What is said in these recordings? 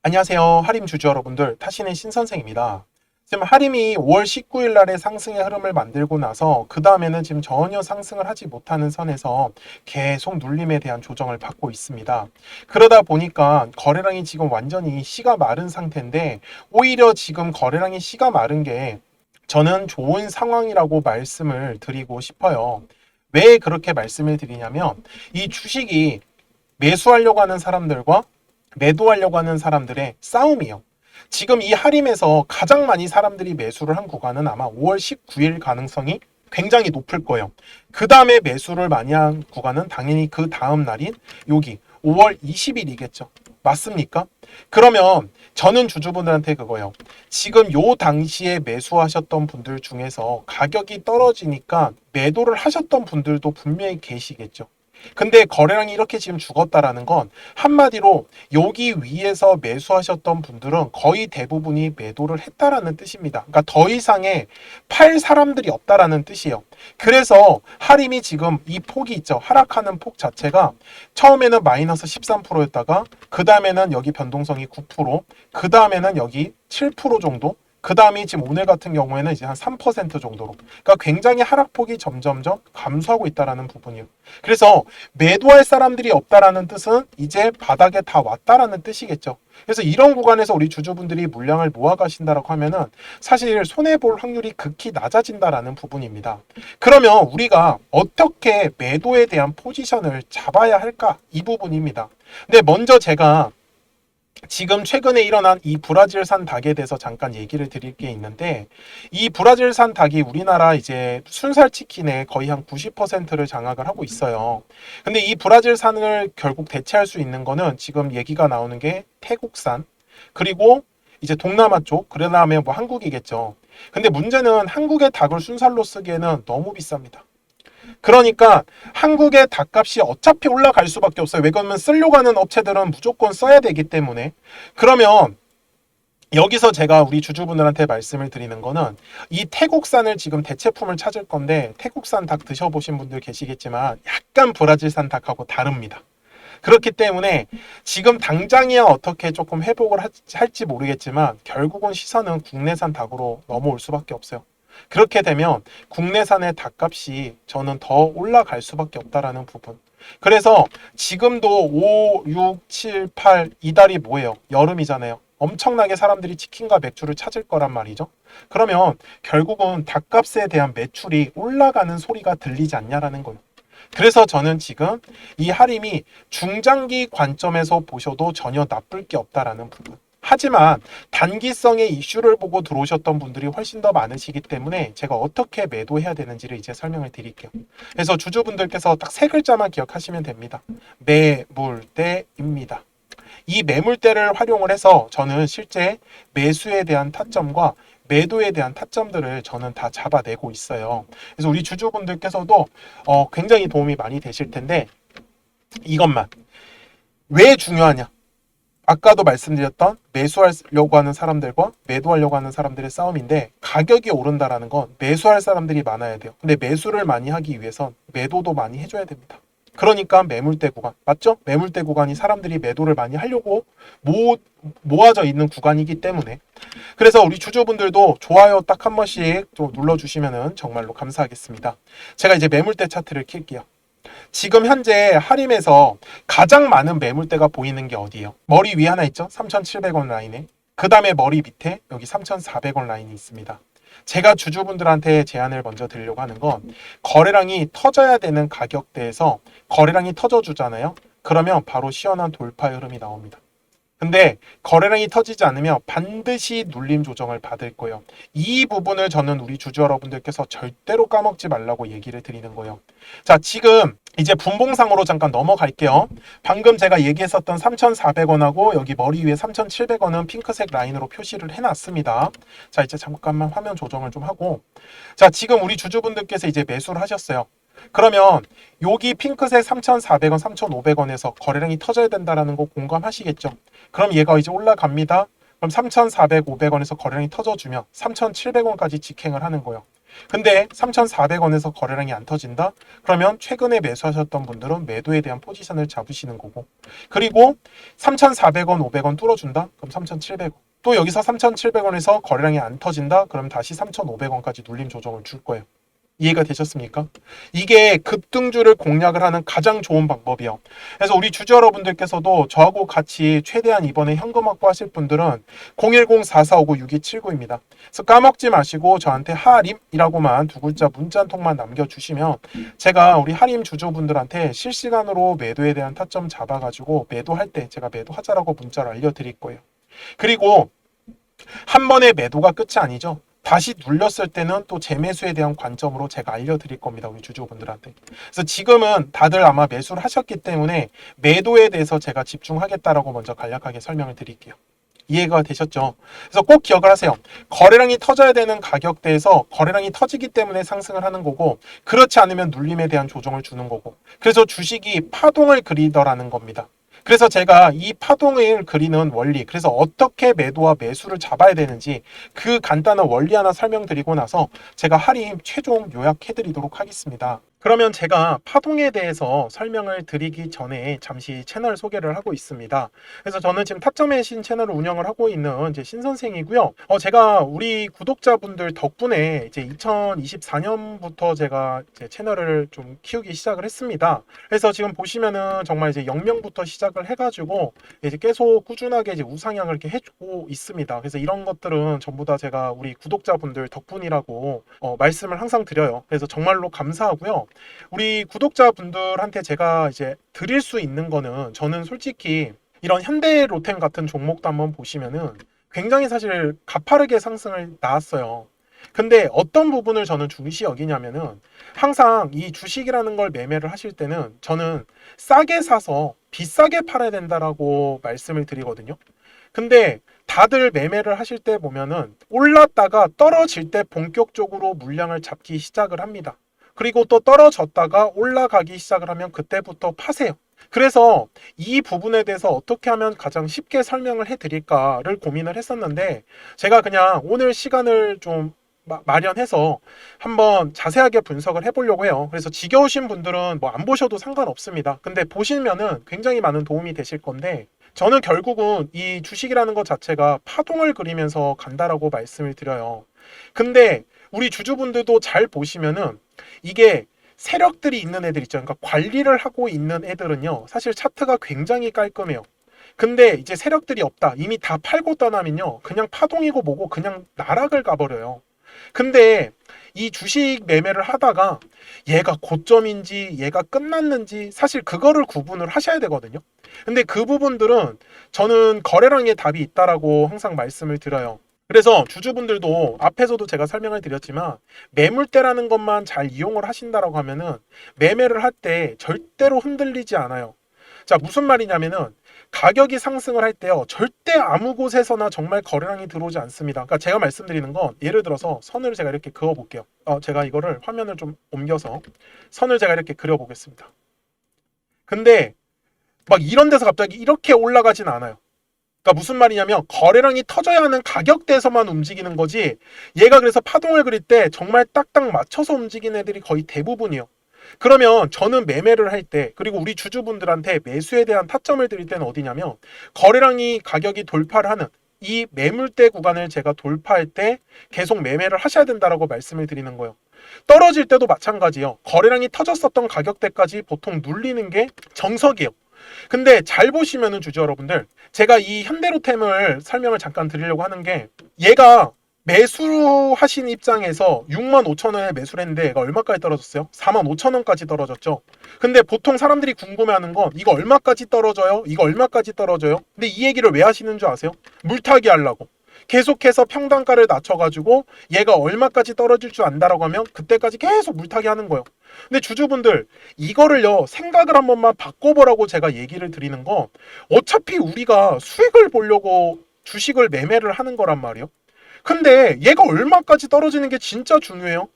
안녕하세요. 하림 주주 여러분들, 타신의 신선생입니다. 지금 하림이 5월 19일 날에 상승의 흐름을 만들고 나서 그 다음에는 지금 전혀 상승을 하지 못하는 선에서 계속 눌림에 대한 조정을 받고 있습니다. 그러다 보니까 거래량이 지금 완전히 씨가 마른 상태인데, 오히려 지금 거래량이 씨가 마른 게 저는 좋은 상황이라고 말씀을 드리고 싶어요. 왜 그렇게 말씀을 드리냐면, 이 주식이 매수하려고 하는 사람들과 매도하려고 하는 사람들의 싸움이요. 지금 이 할인에서 가장 많이 사람들이 매수를 한 구간은 아마 5월 19일 가능성이 굉장히 높을 거예요. 그 다음에 매수를 많이 한 구간은 당연히 그 다음 날인 여기 5월 20일이겠죠. 맞습니까? 그러면 저는 주주분들한테 그거예요. 지금 요 당시에 매수하셨던 분들 중에서 가격이 떨어지니까 매도를 하셨던 분들도 분명히 계시겠죠. 근데 거래량이 이렇게 지금 죽었다라는 건 한마디로 여기 위에서 매수하셨던 분들은 거의 대부분이 매도를 했다라는 뜻입니다. 그러니까 더 이상의 팔 사람들이 없다라는 뜻이에요. 그래서 하림이 지금 이 폭이 있죠. 하락하는 폭 자체가 처음에는 마이너스 13%였다가 그 다음에는 여기 변동성이 9%, 그 다음에는 여기 7% 정도, 그 다음이 지금 오늘 같은 경우에는 이제 한 3% 정도로, 그러니까 굉장히 하락폭이 점점점 감소하고 있다라는 부분이에요. 그래서 매도할 사람들이 없다라는 뜻은 이제 바닥에 다 왔다라는 뜻이겠죠. 그래서 이런 구간에서 우리 주주분들이 물량을 모아 가신다라고 하면은 사실 손해 볼 확률이 극히 낮아진다라는 부분입니다. 그러면 우리가 어떻게 매도에 대한 포지션을 잡아야 할까? 이 부분입니다. 근데 먼저 제가 지금 최근에 일어난 이 브라질산 닭에 대해서 잠깐 얘기를 드릴 게 있는데, 이 브라질산 닭이 우리나라 이제 순살 치킨의 거의 한 90%를 장악을 하고 있어요. 근데 이 브라질산을 결국 대체할 수 있는 거는 지금 얘기가 나오는 게 태국산, 그리고 이제 동남아 쪽, 그 다음에 뭐 한국이겠죠. 근데 문제는 한국의 닭을 순살로 쓰기에는 너무 비쌉니다. 그러니까 한국의 닭값이 어차피 올라갈 수밖에 없어요. 왜 그러면 쓰려고 하는 업체들은 무조건 써야 되기 때문에. 그러면 여기서 제가 우리 주주분들한테 말씀을 드리는 거는, 이 태국산을 지금 대체품을 찾을 건데, 태국산 닭 드셔보신 분들 계시겠지만 약간 브라질산 닭하고 다릅니다. 그렇기 때문에 지금 당장이야 어떻게 조금 회복을 할지 모르겠지만 결국은 시선은 국내산 닭으로 넘어올 수밖에 없어요. 그렇게 되면 국내산의 닭값이 저는 더 올라갈 수밖에 없다라는 부분. 그래서 지금도 5, 6, 7, 8 이달이 뭐예요? 여름이잖아요. 엄청나게 사람들이 치킨과 맥주를 찾을 거란 말이죠. 그러면 결국은 닭값에 대한 매출이 올라가는 소리가 들리지 않냐라는 거예요. 그래서 저는 지금 이 할인이 중장기 관점에서 보셔도 전혀 나쁠 게 없다라는 부분. 하지만 단기성의 이슈를 보고 들어오셨던 분들이 훨씬 더 많으시기 때문에 제가 어떻게 매도해야 되는지를 이제 설명을 드릴게요. 그래서 주주분들께서 딱 세 글자만 기억하시면 됩니다. 매물대입니다. 이 매물대를 활용을 해서 저는 실제 매수에 대한 타점과 매도에 대한 타점들을 저는 다 잡아내고 있어요. 그래서 우리 주주분들께서도 굉장히 도움이 많이 되실 텐데, 이것만 왜 중요하냐? 아까도 말씀드렸던 매수하려고 하는 사람들과 매도하려고 하는 사람들의 싸움인데, 가격이 오른다라는 건 매수할 사람들이 많아야 돼요. 근데 매수를 많이 하기 위해선 매도도 많이 해줘야 됩니다. 그러니까 매물대 구간, 맞죠? 매물대 구간이 사람들이 매도를 많이 하려고 모아져 있는 구간이기 때문에. 그래서 우리 주주분들도 좋아요 딱 한 번씩 좀 눌러주시면 정말로 감사하겠습니다. 제가 이제 매물대 차트를 킬게요. 지금 현재 하림에서 가장 많은 매물대가 보이는 게 어디예요? 머리 위에 하나 있죠? 3,700원 라인에. 그 다음에 머리 밑에 여기 3,400원 라인이 있습니다. 제가 주주분들한테 제안을 먼저 드리려고 하는 건, 거래량이 터져야 되는 가격대에서 거래량이 터져주잖아요. 그러면 바로 시원한 돌파 흐름이 나옵니다. 근데 거래량이 터지지 않으면 반드시 눌림 조정을 받을 거예요. 이 부분을 저는 우리 주주 여러분들께서 절대로 까먹지 말라고 얘기를 드리는 거예요. 자, 지금 이제 분봉상으로 잠깐 넘어갈게요. 방금 제가 얘기했었던 3,400원하고 여기 머리 위에 3,700원은 핑크색 라인으로 표시를 해놨습니다. 자, 이제 잠깐만 화면 조정을 좀 하고, 자, 지금 우리 주주분들께서 이제 매수를 하셨어요. 그러면 여기 핑크색 3,400원, 3,500원에서 거래량이 터져야 된다는 거 공감하시겠죠? 그럼 얘가 이제 올라갑니다. 그럼 3,400, 500원에서 거래량이 터져주면 3,700원까지 직행을 하는 거예요. 근데 3,400원에서 거래량이 안 터진다? 그러면 최근에 매수하셨던 분들은 매도에 대한 포지션을 잡으시는 거고, 그리고 3,400원, 500원 뚫어준다? 그럼 3,700원. 또 여기서 3,700원에서 거래량이 안 터진다? 그럼 다시 3,500원까지 눌림 조정을 줄 거예요. 이해가 되셨습니까? 이게 급등주를 공략을 하는 가장 좋은 방법이요. 그래서 우리 주주 여러분들께서도 저하고 같이 최대한 이번에 현금 확보하실 분들은 010-4459-6279입니다. 그래서 까먹지 마시고 저한테 하림이라고만 두 글자 문자 한 통만 남겨주시면 제가 우리 하림 주주분들한테 실시간으로 매도에 대한 타점 잡아가지고 매도할 때 제가 매도하자라고 문자로 알려드릴 거예요. 그리고 한 번의 매도가 끝이 아니죠. 다시 눌렸을 때는 또 재매수에 대한 관점으로 제가 알려드릴 겁니다. 우리 주주분들한테. 그래서 지금은 다들 아마 매수를 하셨기 때문에 매도에 대해서 제가 집중하겠다라고 먼저 간략하게 설명을 드릴게요. 이해가 되셨죠? 그래서 꼭 기억을 하세요. 거래량이 터져야 되는 가격대에서 거래량이 터지기 때문에 상승을 하는 거고, 그렇지 않으면 눌림에 대한 조정을 주는 거고, 그래서 주식이 파동을 그리더라는 겁니다. 그래서 제가 이 파동을 그리는 원리, 그래서 어떻게 매도와 매수를 잡아야 되는지 그 간단한 원리 하나 설명드리고 나서 제가 할인 최종 요약해드리도록 하겠습니다. 그러면 제가 파동에 대해서 설명을 드리기 전에 잠시 채널 소개를 하고 있습니다. 그래서 저는 지금 타점의 신 채널을 운영을 하고 있는 이제 신선생이고요. 제가 우리 구독자분들 덕분에 이제 2024년부터 제가 이제 채널을 좀 키우기 시작을 했습니다. 그래서 지금 보시면은 정말 이제 0명부터 시작을 해가지고 이제 계속 꾸준하게 이제 우상향을 이렇게 해주고 있습니다. 그래서 이런 것들은 전부 다 제가 우리 구독자분들 덕분이라고 말씀을 항상 드려요. 그래서 정말로 감사하고요. 우리 구독자분들한테 제가 이제 드릴 수 있는 거는, 저는 솔직히 이런 현대로템 같은 종목도 한번 보시면은 굉장히 사실 가파르게 상승을 나왔어요. 근데 어떤 부분을 저는 중시 여기냐면은, 항상 이 주식이라는 걸 매매를 하실 때는 저는 싸게 사서 비싸게 팔아야 된다라고 말씀을 드리거든요. 근데 다들 매매를 하실 때 보면은 올랐다가 떨어질 때 본격적으로 물량을 잡기 시작을 합니다. 그리고 또 떨어졌다가 올라가기 시작을 하면 그때부터 파세요. 그래서 이 부분에 대해서 어떻게 하면 가장 쉽게 설명을 해드릴까를 고민을 했었는데, 제가 그냥 오늘 시간을 좀 마련해서 한번 자세하게 분석을 해보려고 해요. 그래서 지겨우신 분들은 뭐 안 보셔도 상관없습니다. 근데 보시면은 굉장히 많은 도움이 되실 건데, 저는 결국은 이 주식이라는 것 자체가 파동을 그리면서 간다라고 말씀을 드려요. 근데 우리 주주분들도 잘 보시면은 이게 세력들이 있는 애들 있죠. 그러니까 관리를 하고 있는 애들은요, 사실 차트가 굉장히 깔끔해요. 근데 이제 세력들이 없다, 이미 다 팔고 떠나면요, 그냥 파동이고 뭐고 그냥 나락을 가버려요. 근데 이 주식 매매를 하다가 얘가 고점인지 얘가 끝났는지 사실 그거를 구분을 하셔야 되거든요. 근데 그 부분들은 저는 거래량의 답이 있다라고 항상 말씀을 드려요. 그래서 주주분들도 앞에서도 제가 설명을 드렸지만, 매물대라는 것만 잘 이용을 하신다라고 하면은 매매를 할 때 절대로 흔들리지 않아요. 자, 무슨 말이냐면은 가격이 상승을 할 때요, 절대 아무 곳에서나 정말 거래량이 들어오지 않습니다. 그러니까 제가 말씀드리는 건, 예를 들어서 선을 제가 이렇게 그어 볼게요. 제가 이거를 화면을 좀 옮겨서 선을 제가 이렇게 그려 보겠습니다. 근데 막 이런 데서 갑자기 이렇게 올라가진 않아요. 그러니까 무슨 말이냐면, 거래량이 터져야 하는 가격대에서만 움직이는 거지, 얘가 그래서 파동을 그릴 때 정말 딱딱 맞춰서 움직이는 애들이 거의 대부분이에요. 그러면 저는 매매를 할 때, 그리고 우리 주주분들한테 매수에 대한 타점을 드릴 때는 어디냐면, 거래량이 가격이 돌파를 하는 이 매물대 구간을 제가 돌파할 때 계속 매매를 하셔야 된다라고 말씀을 드리는 거예요. 떨어질 때도 마찬가지예요. 거래량이 터졌었던 가격대까지 보통 눌리는 게 정석이에요. 근데 잘 보시면은 주주 여러분들, 제가 이 현대로템을 설명을 잠깐 드리려고 하는 게, 얘가 매수하신 입장에서 65,000원에 매수를 했는데 얘가 얼마까지 떨어졌어요? 45,000원까지 떨어졌죠. 근데 보통 사람들이 궁금해하는 건, 이거 얼마까지 떨어져요? 이거 얼마까지 떨어져요? 근데 이 얘기를 왜 하시는 줄 아세요? 물타기 하려고. 계속해서 평단가를 낮춰가지고 얘가 얼마까지 떨어질 줄 안다라고 하면 그때까지 계속 물타기 하는 거예요. 근데 주주분들, 이거를요, 생각을 한 번만 바꿔보라고 제가 얘기를 드리는 건, 어차피 우리가 수익을 보려고 주식을 매매를 하는 거란 말이에요. 근데 얘가 얼마까지 떨어지는 게 진짜 중요해요.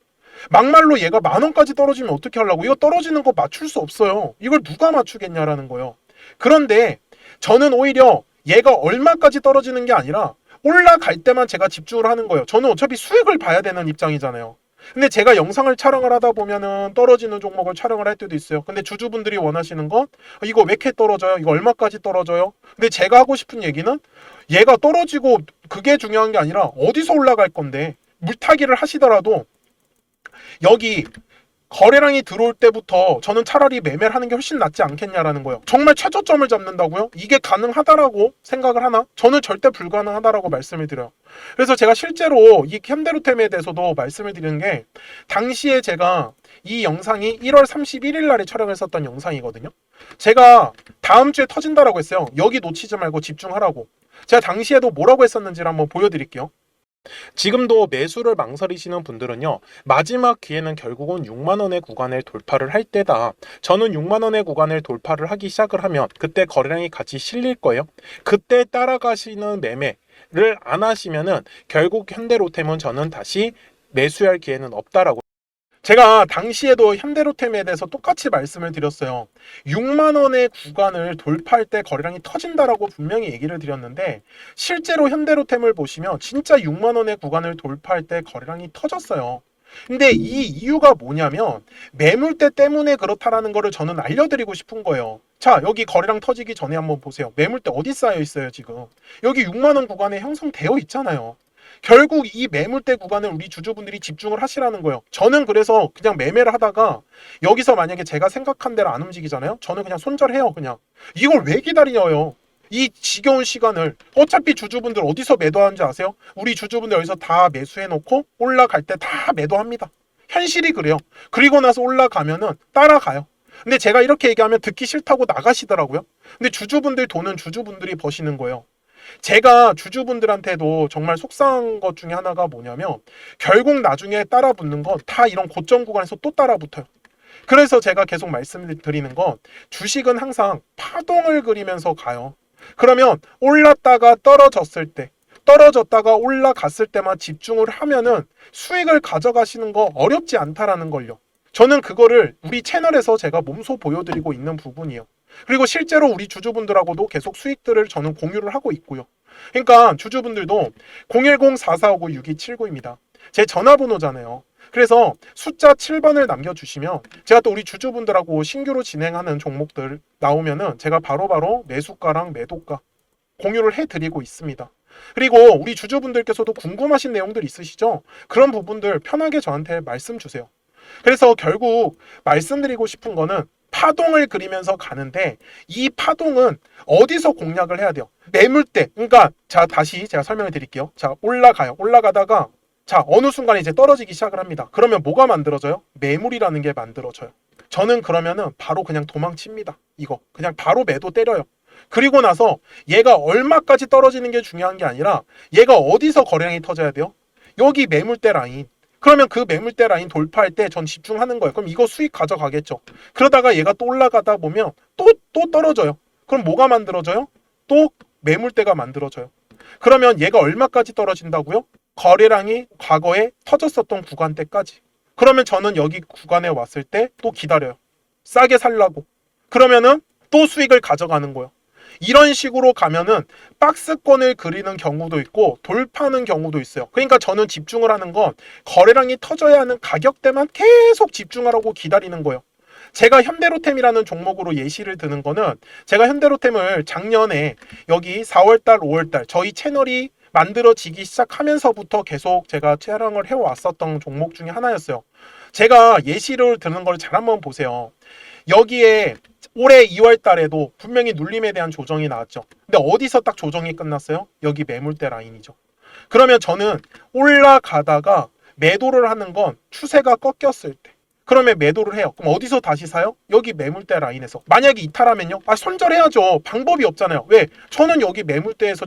막말로 얘가 10,000원까지 떨어지면 어떻게 하려고? 이거 떨어지는 거 맞출 수 없어요. 이걸 누가 맞추겠냐라는 거예요. 그런데 저는 오히려 얘가 얼마까지 떨어지는 게 아니라 올라갈 때만 제가 집중을 하는 거예요. 저는 어차피 수익을 봐야 되는 입장이잖아요. 근데 제가 영상을 촬영을 하다 보면은 떨어지는 종목을 촬영을 할 때도 있어요. 근데 주주분들이 원하시는 건 이거 왜 이렇게 떨어져요? 이거 얼마까지 떨어져요? 근데 제가 하고 싶은 얘기는 얘가 떨어지고 그게 중요한 게 아니라 어디서 올라갈 건데 물타기를 하시더라도 여기 거래량이 들어올 때부터 저는 차라리 매매를 하는 게 훨씬 낫지 않겠냐라는 거예요. 정말 최저점을 잡는다고요? 이게 가능하다라고 생각을 하나? 저는 절대 불가능하다라고 말씀을 드려요. 그래서 제가 실제로 이 현대로템에 대해서도 말씀을 드리는 게 당시에 제가 이 영상이 1월 31일 날에 촬영했었던 영상이거든요. 제가 다음 주에 터진다라고 했어요. 여기 놓치지 말고 집중하라고. 제가 당시에도 뭐라고 했었는지를 한번 보여드릴게요. 지금도 매수를 망설이시는 분들은요, 마지막 기회는 결국은 6만원의 구간을 돌파를 할 때다. 저는 6만원의 구간을 돌파를 하기 시작을 하면 그때 거래량이 같이 실릴 거예요. 그때 따라가시는 매매를 안 하시면은 결국 현대로템은 저는 다시 매수할 기회는 없다라고. 제가 당시에도 현대로템에 대해서 똑같이 말씀을 드렸어요. 6만원의 구간을 돌파할 때 거래량이 터진다라고 분명히 얘기를 드렸는데 실제로 현대로템을 보시면 진짜 6만원의 구간을 돌파할 때 거래량이 터졌어요. 근데 이 이유가 뭐냐면 매물대 때문에 그렇다라는 거를 저는 알려드리고 싶은 거예요. 자, 여기 거래량 터지기 전에 한번 보세요. 매물대 어디 쌓여 있어요, 지금? 여기 6만원 구간에 형성되어 있잖아요. 결국 이 매물대 구간을 우리 주주분들이 집중을 하시라는 거예요. 저는 그래서 그냥 매매를 하다가 여기서 만약에 제가 생각한 대로 안 움직이잖아요. 저는 그냥 손절해요. 그냥 이걸 왜 기다려요? 이 지겨운 시간을. 어차피 주주분들 어디서 매도하는지 아세요? 우리 주주분들 여기서 다 매수해놓고 올라갈 때 다 매도합니다. 현실이 그래요. 그리고 나서 올라가면은 따라가요. 근데 제가 이렇게 얘기하면 듣기 싫다고 나가시더라고요. 근데 주주분들 돈은 주주분들이 버시는 거예요. 제가 주주분들한테도 정말 속상한 것 중에 하나가 뭐냐면 결국 나중에 따라붙는 건 다 이런 고점 구간에서 또 따라붙어요. 그래서 제가 계속 말씀드리는 건 주식은 항상 파동을 그리면서 가요. 그러면 올랐다가 떨어졌을 때, 떨어졌다가 올라갔을 때만 집중을 하면은 수익을 가져가시는 거 어렵지 않다라는 걸요. 저는 그거를 우리 채널에서 제가 몸소 보여드리고 있는 부분이에요. 그리고 실제로 우리 주주분들하고도 계속 수익들을 저는 공유를 하고 있고요. 그러니까 주주분들도 010-4459-6279입니다. 제 전화번호잖아요. 그래서 숫자 7번을 남겨주시면 제가 또 우리 주주분들하고 신규로 진행하는 종목들 나오면은 제가 바로바로 매수가랑 매도가 공유를 해드리고 있습니다. 그리고 우리 주주분들께서도 궁금하신 내용들 있으시죠? 그런 부분들 편하게 저한테 말씀 주세요. 그래서 결국 말씀드리고 싶은 거는 파동을 그리면서 가는데 이 파동은 어디서 공략을 해야 돼요? 매물대. 그러니까 자, 다시 제가 설명을 드릴게요. 자, 올라가요. 올라가다가 자, 어느 순간에 이제 떨어지기 시작을 합니다. 그러면 뭐가 만들어져요? 매물이라는 게 만들어져요. 저는 그러면은 바로 그냥 도망칩니다. 이거 그냥 바로 매도 때려요. 그리고 나서 얘가 얼마까지 떨어지는 게 중요한 게 아니라 얘가 어디서 거래량이 터져야 돼요? 여기 매물대 라인. 그러면 그 매물대 라인 돌파할 때 전 집중하는 거예요. 그럼 이거 수익 가져가겠죠. 그러다가 얘가 또 올라가다 보면 또 떨어져요. 그럼 뭐가 만들어져요? 또 매물대가 만들어져요. 그러면 얘가 얼마까지 떨어진다고요? 거래량이 과거에 터졌었던 구간대까지. 그러면 저는 여기 구간에 왔을 때 또 기다려요. 싸게 살라고. 그러면은 또 수익을 가져가는 거예요. 이런 식으로 가면은 박스권을 그리는 경우도 있고 돌파하는 경우도 있어요. 그러니까 저는 집중을 하는 건 거래량이 터져야 하는 가격대만 계속 집중하라고 기다리는 거예요. 제가 현대로템이라는 종목으로 예시를 드는 거는 제가 현대로템을 작년에 여기 4월달, 5월달 저희 채널이 만들어지기 시작하면서부터 계속 제가 촬영을 해왔었던 종목 중에 하나였어요. 제가 예시를 드는 걸 잘 한번 보세요. 여기에 올해 2월 달에도 분명히 눌림에 대한 조정이 나왔죠. 근데 어디서 딱 조정이 끝났어요? 여기 매물대 라인이죠. 그러면 저는 올라가다가 매도를 하는 건 추세가 꺾였을 때. 그러면 매도를 해요. 그럼 어디서 다시 사요? 여기 매물대 라인에서. 만약에 이탈하면요? 손절해야죠. 방법이 없잖아요. 왜? 저는 여기 매물대에서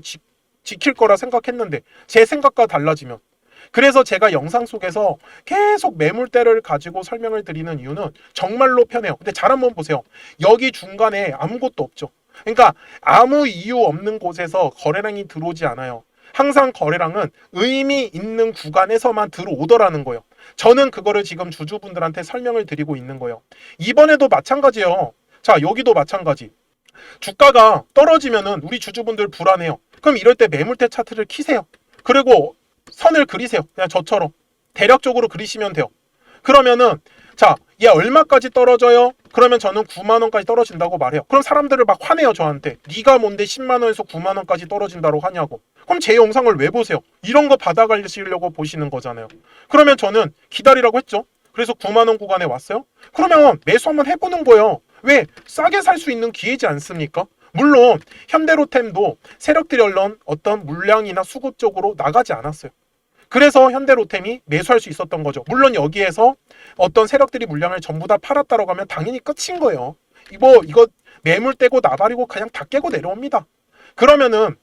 지킬 거라 생각했는데 제 생각과 달라지면. 그래서 제가 영상 속에서 계속 매물대를 가지고 설명을 드리는 이유는 정말로 편해요. 근데 잘 한번 보세요. 여기 중간에 아무것도 없죠. 그러니까 아무 이유 없는 곳에서 거래량이 들어오지 않아요. 항상 거래량은 의미 있는 구간에서만 들어오더라는 거예요. 저는 그거를 지금 주주분들한테 설명을 드리고 있는 거예요. 이번에도 마찬가지예요. 자, 여기도 마찬가지. 주가가 떨어지면은 우리 주주분들 불안해요. 그럼 이럴 때 매물대 차트를 키세요. 그리고 선을 그리세요. 그냥 저처럼. 대략적으로 그리시면 돼요. 그러면은 자, 얘 얼마까지 떨어져요? 그러면 저는 9만 원까지 떨어진다고 말해요. 그럼 사람들을 막 화내요, 저한테. 네가 뭔데 10만 원에서 9만 원까지 떨어진다고 하냐고. 그럼 제 영상을 왜 보세요? 이런 거 받아가시려고 보시는 거잖아요. 그러면 저는 기다리라고 했죠. 그래서 9만 원 구간에 왔어요. 그러면 매수 한번 해보는 거예요. 왜? 싸게 살 수 있는 기회지 않습니까? 물론 현대로템도 세력들이 얼른 어떤 물량이나 수급 쪽으로 나가지 않았어요. 그래서 현대로템이 매수할 수 있었던 거죠. 물론 여기에서 어떤 세력들이 물량을 전부 다 팔았다고 하면 당연히 끝인 거예요. 이거 매물 떼고 나발이고 그냥 다 깨고 내려옵니다. 그러면은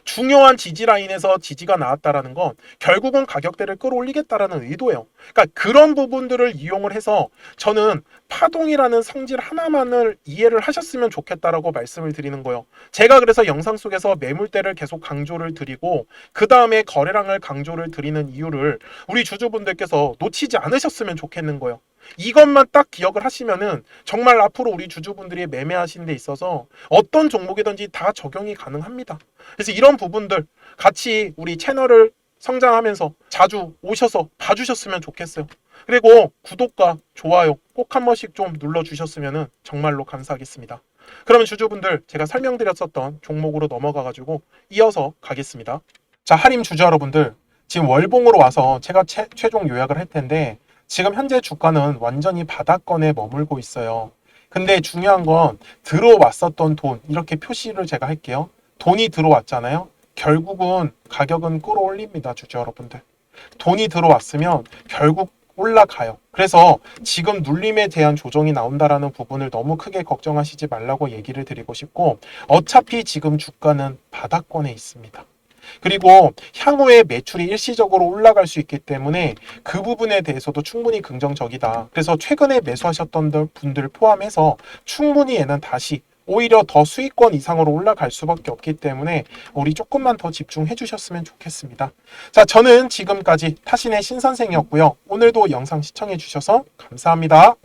중요한 지지 라인에서 지지가 나왔다라는 건 결국은 가격대를 끌어올리겠다라는 의도예요. 그러니까 그런 부분들을 이용을 해서 저는 파동이라는 성질 하나만을 이해를 하셨으면 좋겠다라고 말씀을 드리는 거예요. 제가 그래서 영상 속에서 매물대를 계속 강조를 드리고 그 다음에 거래량을 강조를 드리는 이유를 우리 주주분들께서 놓치지 않으셨으면 좋겠는 거예요. 이것만 딱 기억을 하시면은 정말 앞으로 우리 주주분들이 매매하시는 데 있어서 어떤 종목이든지 다 적용이 가능합니다. 그래서 이런 부분들 같이 우리 채널을 성장하면서 자주 오셔서 봐주셨으면 좋겠어요. 그리고 구독과 좋아요 꼭 한 번씩 좀 눌러주셨으면 정말로 감사하겠습니다. 그러면 주주분들 제가 설명드렸었던 종목으로 넘어가가지고 이어서 가겠습니다. 자, 할인 주주 여러분들, 지금 월봉으로 와서 제가 최종 요약을 할 텐데 지금 현재 주가는 완전히 바닥권에 머물고 있어요. 근데 중요한 건 들어왔었던 돈, 이렇게 표시를 제가 할게요. 돈이 들어왔잖아요. 결국은 가격은 끌어올립니다, 주주 여러분들. 돈이 들어왔으면 결국 올라가요. 그래서 지금 눌림에 대한 조정이 나온다라는 부분을 너무 크게 걱정하시지 말라고 얘기를 드리고 싶고, 어차피 지금 주가는 바닥권에 있습니다. 그리고 향후에 매출이 일시적으로 올라갈 수 있기 때문에 그 부분에 대해서도 충분히 긍정적이다. 그래서 최근에 매수하셨던 분들 포함해서 충분히 얘는 다시 오히려 더 수익권 이상으로 올라갈 수밖에 없기 때문에 우리 조금만 더 집중해 주셨으면 좋겠습니다. 자, 저는 지금까지 타신의 신선생이었고요. 오늘도 영상 시청해 주셔서 감사합니다.